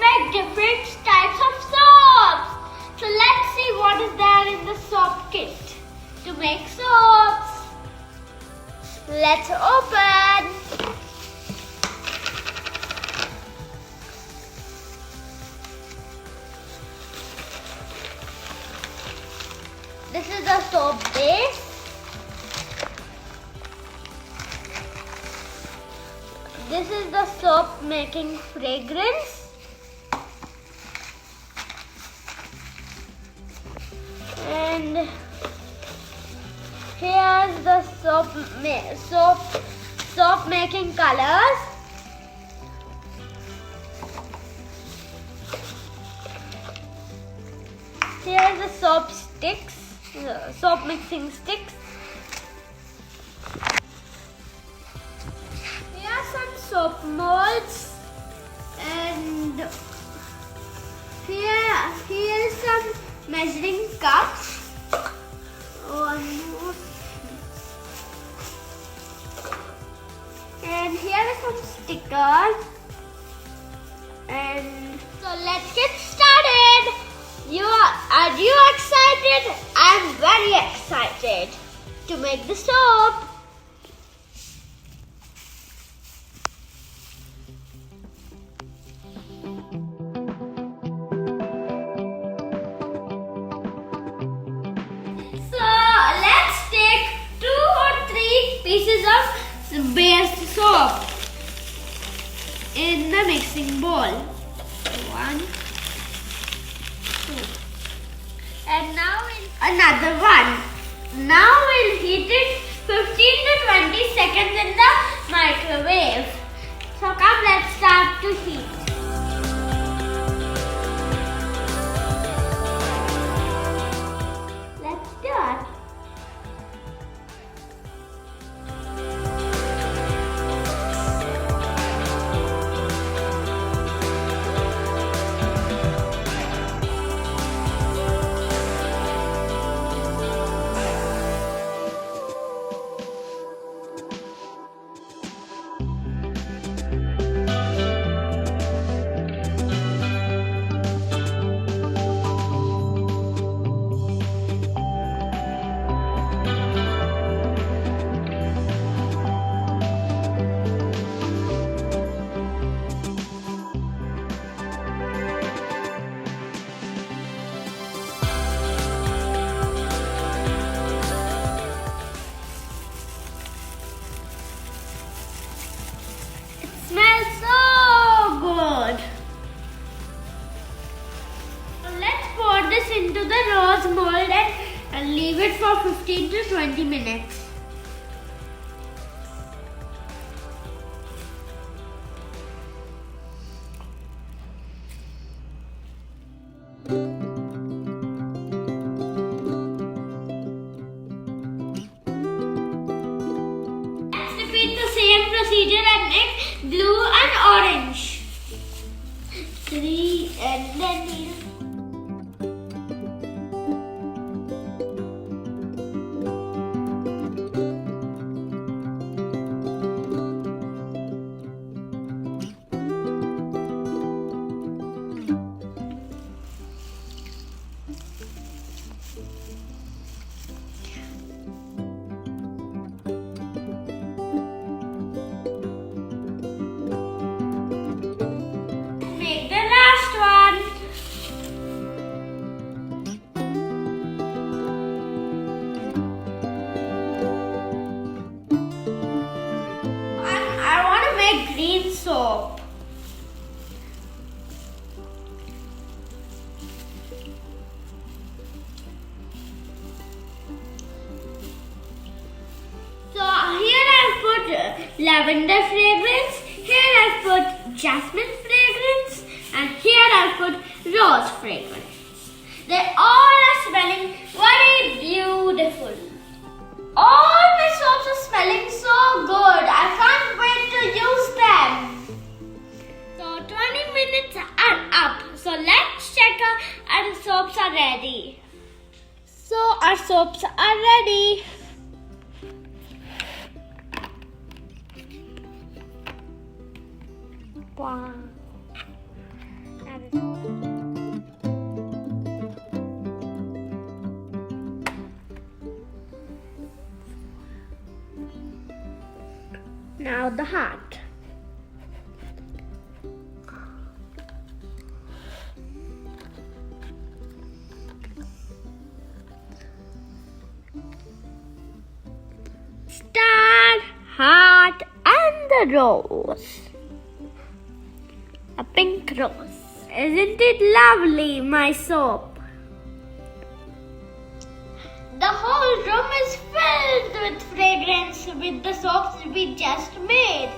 make different types of soaps. So let's see what is there in the soap kit to make soaps. Let's open. This is the soap base. This is the soap making fragrance. And here's the soap making colors. Here's the soap sticks, soap mixing sticks. Here are some soap molds, and here is some measuring cups. One more. And here are some stickers. And so let's get started. Are you excited? I'm very excited to make the soap. So let's take 2 or 3 pieces of base soap in the mixing bowl. 1, 2. And now another one. Now we'll heat it 15 to 20 seconds in the microwave. So come, let's start to heat. Let's do it. Smells so good. So let's pour this into the rose mold and leave it for 15 to 20 minutes. Let's repeat the same procedure and make blue and orange. 3 and then make the last one. I want to make green soap. So here I've put lavender fragrance, here I've put jasmine fragrance, and here I've put rose fragrance. They all are smelling very beautiful. All my soaps are smelling so good. I can't wait to use them. So 20 minutes are up. So let's check our soaps are ready. So our soaps are ready. Wow. Now the heart. Star, heart, and the rose. A pink rose. Isn't it lovely, my soap? The whole room is filled with fragrance with the soaps we just made.